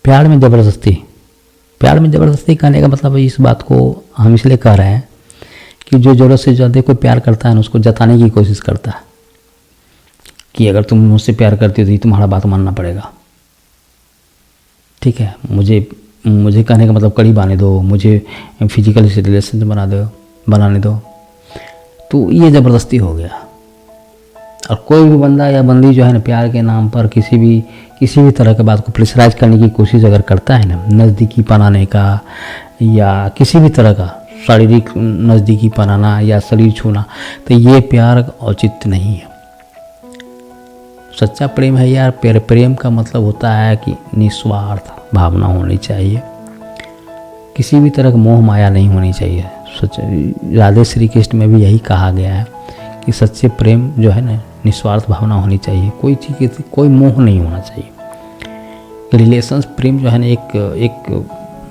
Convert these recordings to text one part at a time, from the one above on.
प्यार में ज़बरदस्ती, प्यार में ज़बरदस्ती कहने का मतलब इस बात को हम इसलिए कह रहे हैं कि जो ज़रूरत से ज़्यादा कोई प्यार करता है ना, उसको जताने की कोशिश करता है कि अगर तुम मुझसे प्यार करती हो तो तुम्हारा बात मानना पड़ेगा, ठीक है, मुझे कहने का मतलब करीब आने दो, मुझे फिजिकल रिलेशन बनाने दो, तो ये ज़बरदस्ती हो गया। और कोई भी बंदा या बंदी जो है ना, प्यार के नाम पर किसी भी तरह के बात को प्रेशराइज करने की कोशिश अगर करता है ना, नज़दीकी बनाने का या किसी भी तरह का शारीरिक नज़दीकी बनाना या शरीर छूना, तो ये प्यार औचित्य नहीं है। सच्चा प्रेम है यार, प्रेम का मतलब होता है कि निस्वार्थ भावना होनी चाहिए, किसी भी तरह का मोह माया नहीं होनी चाहिए। राधे श्री कृष्ण में भी यही कहा गया है कि सच्चे प्रेम जो है ना, निस्वार्थ भावना होनी चाहिए, कोई चीज़ की कोई मोह नहीं होना चाहिए। रिलेशंस प्रेम जो है ना,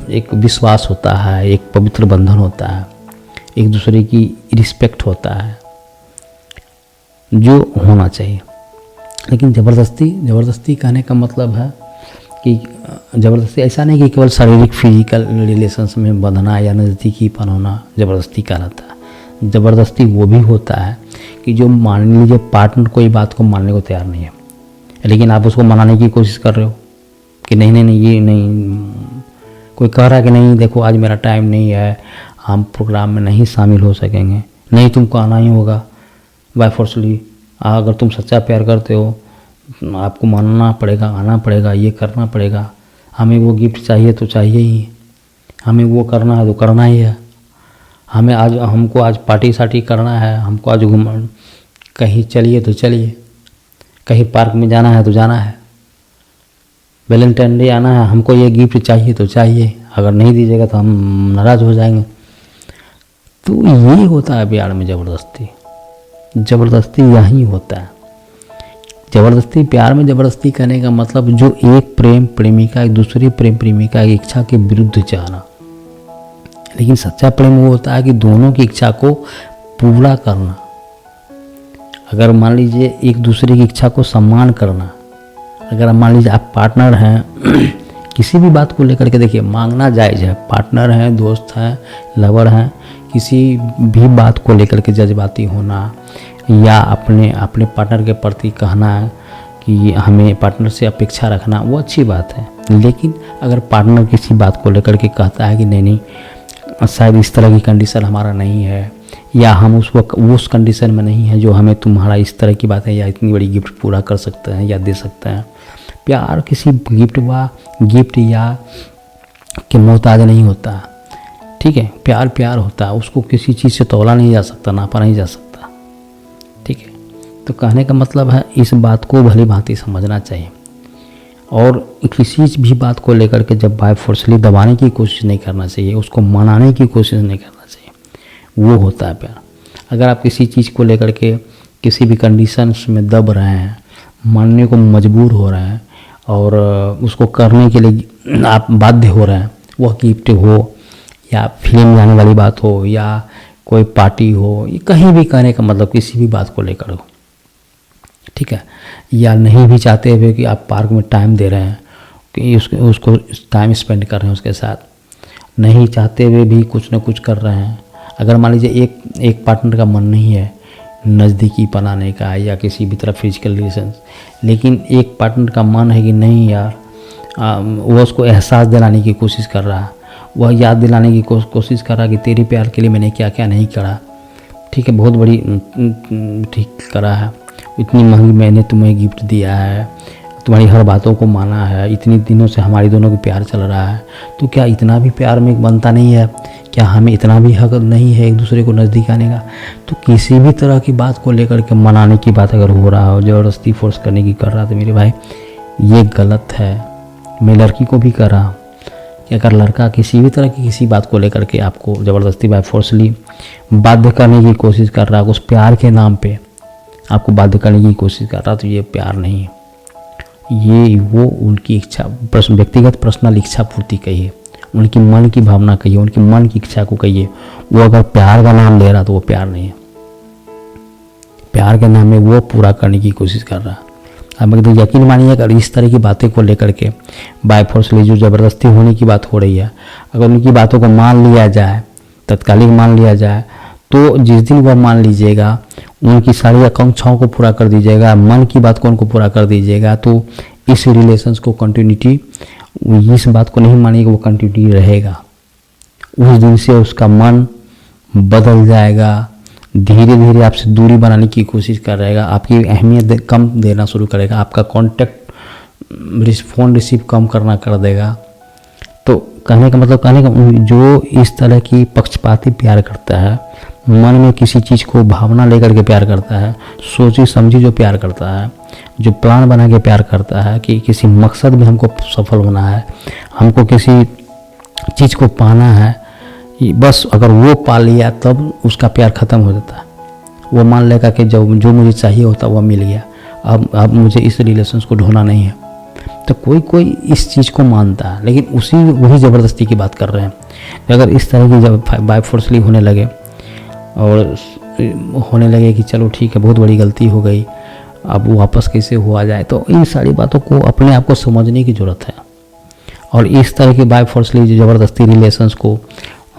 एक विश्वास होता है, एक पवित्र बंधन होता है, एक दूसरे की रिस्पेक्ट होता है जो होना चाहिए। लेकिन ज़बरदस्ती कहने का मतलब है कि ज़बरदस्ती ऐसा नहीं कि केवल शारीरिक फिजिकल रिलेशंस में बंधना या नज़दीकीपन होना ज़बरदस्ती कहलाता है। ज़बरदस्ती वो भी होता है कि जो मान लीजिए पार्टनर कोई बात को मानने को तैयार नहीं है, लेकिन आप उसको मनाने की कोशिश कर रहे हो कि नहीं ये नहीं, कोई कह रहा है कि नहीं देखो आज मेरा टाइम नहीं है, हम प्रोग्राम में नहीं शामिल हो सकेंगे, नहीं तुमको आना ही होगा बाय फोर्सली। अगर तुम सच्चा प्यार करते हो आपको मानना पड़ेगा, आना पड़ेगा, ये करना पड़ेगा, हमें वो गिफ्ट चाहिए तो चाहिए ही, हमें वो करना है तो करना ही है, हमको आज पार्टी सार्टी करना है, हमको आज कहीं चलिए तो चलिए, कहीं पार्क में जाना है तो जाना है, वैलेंटाइन डे आना है, हमको ये गिफ्ट चाहिए तो चाहिए, अगर नहीं दीजिएगा तो हम नाराज़ हो जाएंगे। तो ये होता है प्यार में ज़बरदस्ती यही होता है। ज़बरदस्ती, प्यार में ज़बरदस्ती करने का मतलब जो एक प्रेम प्रेमिका एक दूसरी प्रेम प्रेमिका की इच्छा के विरुद्ध चाहना। लेकिन सच्चा प्रेम वो होता है कि दोनों की इच्छा को पूरा करना। अगर मान लीजिए एक दूसरे की इच्छा को सम्मान करना, अगर मान लीजिए आप पार्टनर हैं किसी भी बात को लेकर के, देखिए मांगना जायज़ है, पार्टनर हैं, दोस्त हैं, लवर हैं, किसी भी बात को लेकर के जज्बाती होना या अपने पार्टनर के प्रति कहना कि हमें पार्टनर से अपेक्षा रखना, वो अच्छी बात है। लेकिन अगर पार्टनर किसी बात को लेकर के कहता है कि नहीं शायद इस तरह की कंडीशन हमारा नहीं है, या हम उस कंडीशन में नहीं है जो हमें तुम्हारा इस तरह की बात है या इतनी बड़ी गिफ्ट पूरा कर सकते हैं या दे सकते हैं। प्यार किसी गिफ्ट या के मोहताज नहीं होता, ठीक है, प्यार होता है, उसको किसी चीज़ से तौला नहीं जा सकता, नापा नहीं जा सकता, ठीक है। तो कहने का मतलब है इस बात को भली भांति समझना चाहिए, और किसी भी बात को लेकर के जब बाय फोर्सली दबाने की कोशिश नहीं करना चाहिए, उसको मनाने की कोशिश नहीं करना चाहिए, वो होता है प्यार। अगर आप किसी चीज़ को लेकर के किसी भी कंडीशंस में दब रहे हैं, मानने को मजबूर हो रहे हैं और उसको करने के लिए आप बाध्य हो रहे हैं, वह गिफ्ट हो या फिल्म जाने वाली बात हो या कोई पार्टी हो, ये कहीं भी कहने का मतलब किसी भी बात को लेकर हो, ठीक है, या नहीं भी चाहते हुए कि आप पार्क में टाइम दे रहे हैं कि उसको टाइम स्पेंड कर रहे हैं उसके साथ, नहीं चाहते हुए भी कुछ ना कुछ कर रहे हैं। अगर मान लीजिए एक पार्टनर का मन नहीं है नज़दीकी बनाने का या किसी भी तरह फिजिकल रिलेशन, लेकिन एक पार्टनर का मन है कि नहीं यार, वो उसको एहसास दिलाने की कोशिश कर रहा है, वह याद दिलाने की कोशिश कर रहा है कि तेरे प्यार के लिए मैंने क्या क्या नहीं करा, ठीक है, बहुत बड़ी ठीक करा है, इतनी महंगी मैंने तुम्हें गिफ्ट दिया है, तुम्हारी हर बातों को माना है, इतनी दिनों से हमारी दोनों का प्यार चल रहा है, तो क्या इतना भी प्यार में बनता नहीं है? क्या हमें इतना भी हक नहीं है एक दूसरे को नज़दीक आने का? तो किसी भी तरह की बात को लेकर के मनाने की बात अगर हो रहा हो, ज़बरदस्ती फोर्स करने की कर रहा, तो मेरे भाई ये गलत है। मैं लड़की को भी कर रहा हूँ कि अगर लड़का किसी भी तरह की किसी बात को लेकर के आपको ज़बरदस्ती बाय फोर्सली बाध्य करने की कोशिश कर रहा है, उस प्यार के नाम पे आपको बाध्य करने की कोशिश कर रहा, तो ये प्यार नहीं है, ये वो उनकी इच्छा, व्यक्तिगत पर्सनल इच्छा पूर्ति कहिए, उनकी मन की भावना कहिए, उनकी मन की इच्छा को कहिए। वो अगर प्यार का नाम ले रहा तो वो प्यार नहीं है, प्यार के नाम में वो पूरा करने की कोशिश कर रहा। आप एकदम यकीन मानिए, अगर इस तरह की बातें को लेकर के बाय फोर्सली जो ज़बरदस्ती होने की बात हो रही है, अगर उनकी बातों को मान लिया जाए, तत्कालिक मान लिया जाए, तो जिस दिन वह मान लीजिएगा, उनकी सारी आकांक्षाओं को पूरा कर दीजिएगा, मन की बात को उनको पूरा कर दीजिएगा, तो इस रिलेशंस को कंटिन्यूटी, इस बात को नहीं मानिएगा, वो कंटिन्यूटी रहेगा। उस दिन से उसका मन बदल जाएगा, धीरे धीरे आपसे दूरी बनाने की कोशिश कर रहेगा, आपकी अहमियत कम देना शुरू करेगा, आपका कांटेक्ट फ़ोन रिसीव कम करना कर देगा। तो कहने का जो इस तरह की पक्षपाती प्यार करता है, मन में किसी चीज़ को भावना लेकर के प्यार करता है, सोची समझी जो प्यार करता है, जो प्लान बना के प्यार करता है कि किसी मकसद में हमको सफल होना है, हमको किसी चीज़ को पाना है, बस अगर वो पा लिया तब उसका प्यार ख़त्म हो जाता है। वो मान लेगा कि जो मुझे चाहिए होता वो मिल गया, अब मुझे इस रिलेशन को ढूंढना नहीं है। तो कोई इस चीज़ को मानता है, लेकिन वही ज़बरदस्ती की बात कर रहे हैं। अगर इस तरह की जब बाय फोर्सली होने लगे और होने लगे कि चलो ठीक है, बहुत बड़ी गलती हो गई, अब वापस कैसे हुआ जाए, तो इन सारी बातों को अपने आप को समझने की ज़रूरत है। और इस तरह की बाय फोर्सली जो ज़बरदस्ती रिलेशंस को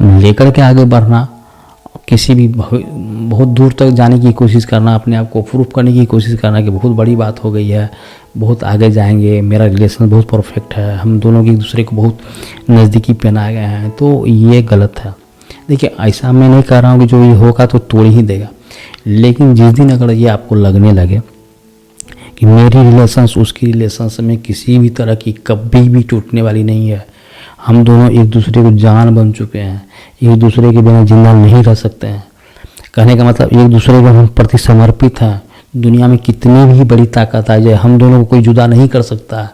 लेकर के आगे बढ़ना, किसी भी बहुत दूर तक जाने की कोशिश करना, अपने आप को प्रूफ करने की कोशिश करना कि बहुत बड़ी बात हो गई है, बहुत आगे जाएंगे, मेरा रिलेशन बहुत परफेक्ट है, हम दोनों की एक दूसरे को बहुत नज़दीकी पहना गए हैं, तो ये गलत है। देखिए, ऐसा मैं नहीं कह रहा हूँ कि जो ये होगा तो तोड़ ही देगा, लेकिन जिस दिन अगर ये आपको लगने लगे कि मेरी रिलेशंस उसकी रिलेशंस में किसी भी तरह की कभी भी टूटने वाली नहीं है, हम दोनों एक दूसरे को जान बन चुके हैं, एक दूसरे के बिना जिंदा नहीं रह सकते हैं, कहने का मतलब एक दूसरे को हम प्रति समर्पित हैं, दुनिया में कितनी भी बड़ी ताकत आ जाए हम दोनों को कोई जुदा नहीं कर सकता है,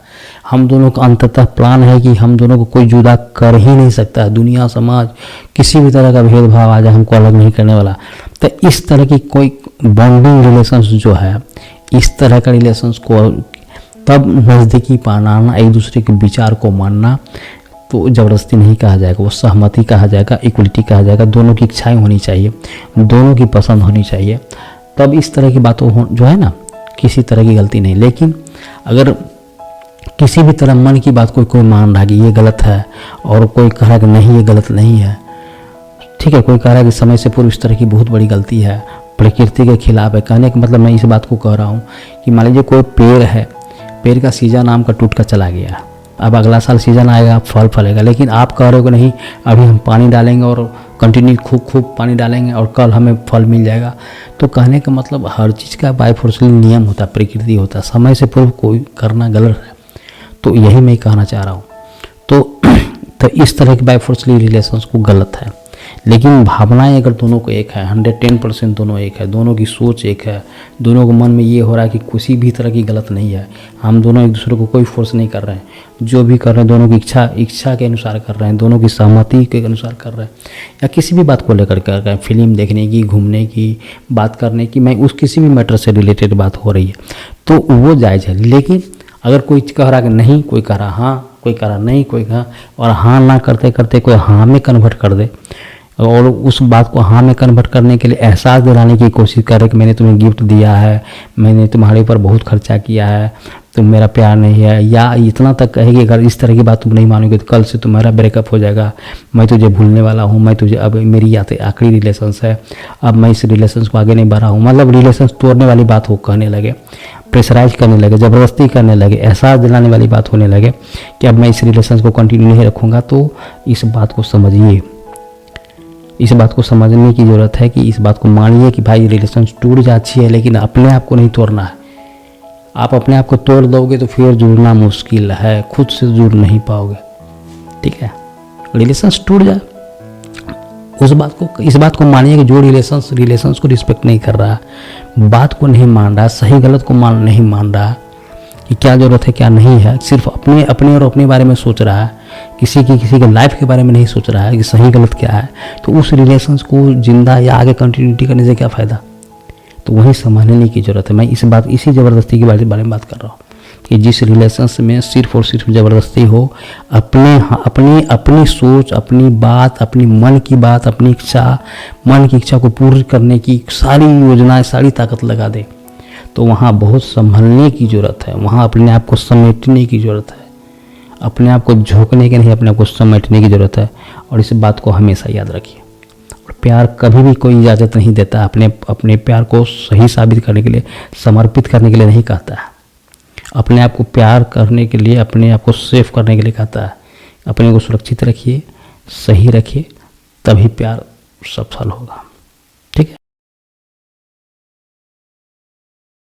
हम दोनों का अंततः प्लान है कि हम दोनों को कोई जुदा कर ही नहीं सकता है, दुनिया समाज किसी भी तरह का भेदभाव आ जाए हमको अलग नहीं करने वाला। तो इस तरह की कोई बॉन्डिंग रिलेशंस जो है, इस तरह का रिलेशंस को तब नज़दीकी पाना, एक दूसरे के विचार को मानना, तो ज़बरदस्ती नहीं कहा जाएगा, वो सहमति कहा जाएगा, इक्वलिटी कहा जाएगा। दोनों की इच्छाएं होनी चाहिए, दोनों की पसंद होनी चाहिए, तब इस तरह की बातों जो है ना, किसी तरह की गलती नहीं। लेकिन अगर किसी भी तरह मन की बात कोई मान रहा है कि ये गलत है, और कोई कह रहा है कि नहीं ये गलत नहीं है, ठीक है, कोई कह रहा है कि समय से पूर्व इस तरह की बहुत बड़ी गलती है, प्रकृति के खिलाफ है, कहने का मतलब मैं इस बात को कह रहा हूँ कि मान लीजिए कोई पेड़ है, पेड़ का सीजन आम का टूट कर चला गया, अब अगला साल सीजन आएगा, फल फलेगा, लेकिन आप कह रहे हो कि नहीं अभी हम पानी डालेंगे और कंटिन्यू खूब पानी डालेंगे और कल हमें फल मिल जाएगा। तो कहने का मतलब हर चीज़ का बाय फोर्सली नियम होता है, प्रकृति होता है, समय से पूर्व कोई करना गलत है। तो यही मैं कहना चाह रहा हूँ। तो इस तरह की बाय फोर्सली रिलेशंस को गलत है, लेकिन भावनाएं अगर दोनों को एक है, 110% दोनों एक है, दोनों की सोच एक है, दोनों को मन में ये हो रहा है कि किसी भी तरह की गलत नहीं है, हम दोनों एक दूसरे को कोई फोर्स नहीं कर रहे हैं, जो भी कर रहे हैं दोनों की इच्छा के अनुसार कर रहे हैं, दोनों की सहमति के अनुसार कर रहे हैं, या किसी भी बात को लेकर कर रहे हैं, फिल्म देखने की, घूमने की, बात करने की, मैं उस किसी भी मैटर से रिलेटेड बात हो रही है तो वो जायज़ है। लेकिन अगर कोई कह रहा कि नहीं, कोई कह रहा हाँ, कोई कह रहा नहीं, कोई कहा, और हाँ ना करते करते कोई हाँ में कन्वर्ट कर दे, और उस बात को हाँ में कन्वर्ट करने के लिए एहसास दिलाने की कोशिश करे कि मैंने तुम्हें गिफ्ट दिया है, मैंने तुम्हारे ऊपर बहुत खर्चा किया है, तुम मेरा प्यार नहीं है, या इतना तक कहेगी अगर इस तरह की बात तुम नहीं मानोगे तो कल से तुम्हारा ब्रेकअप हो जाएगा, मैं तुझे भूलने वाला हूँ, मैं तुझे अब मेरी आखिरी रिलेशंस है, अब मैं इस रिलेशंस को आगे नहीं बढ़ा हूँ, मतलब रिलेशंस तोड़ने वाली बात हो कहने लगे, प्रेशराइज करने लगे, ज़बरदस्ती करने लगे, एहसास दिलाने वाली बात होने लगे कि अब मैं इस रिलेशंस को कंटिन्यू नहीं रखूँगा, तो इस बात को समझिए, इस बात को समझने की ज़रूरत है कि इस बात को मानिए कि भाई रिलेशन टूट जाती है, लेकिन अपने आप को नहीं तोड़ना है। आप अपने आप को तोड़ दोगे तो फिर जुड़ना मुश्किल है, खुद से जुड़ नहीं पाओगे, ठीक है। रिलेशन टूट जाए, इस बात को मानिए कि जो रिलेशंस को रिस्पेक्ट नहीं कर रहा, बात को नहीं मान रहा, सही गलत को नहीं मान रहा कि क्या ज़रूरत है क्या नहीं है, सिर्फ अपने और अपने बारे में सोच रहा है, किसी के लाइफ के बारे में नहीं सोच रहा है कि सही गलत क्या है, तो उस रिलेशंस को जिंदा या आगे कंटिन्यूटी करने से क्या फ़ायदा। तो वही समझने की ज़रूरत है। मैं इसी ज़बरदस्ती के बारे में बात कर रहा हूँ कि जिस रिलेशंस में सिर्फ और सिर्फ ज़बरदस्ती हो, अपनी सोच, अपनी बात, अपनी मन की बात, अपनी इच्छा, मन की इच्छा को पूरी करने की सारी योजनाएं, सारी ताकत लगा दे, तो वहाँ बहुत संभलने की ज़रूरत है, वहाँ अपने आप को समेटने की ज़रूरत है, अपने आप को झोंकने के नहीं, अपने आप को समेटने की ज़रूरत है। और इस बात को हमेशा याद रखिए। और प्यार कभी भी कोई इजाज़त नहीं देता, अपने प्यार को सही साबित करने के लिए, समर्पित करने के लिए नहीं कहता है। अपने आप को प्यार करने के लिए, अपने आप को सेफ करने के लिए कहता है। अपने को सुरक्षित रखिए, सही रखिए, तभी प्यार सफल होगा।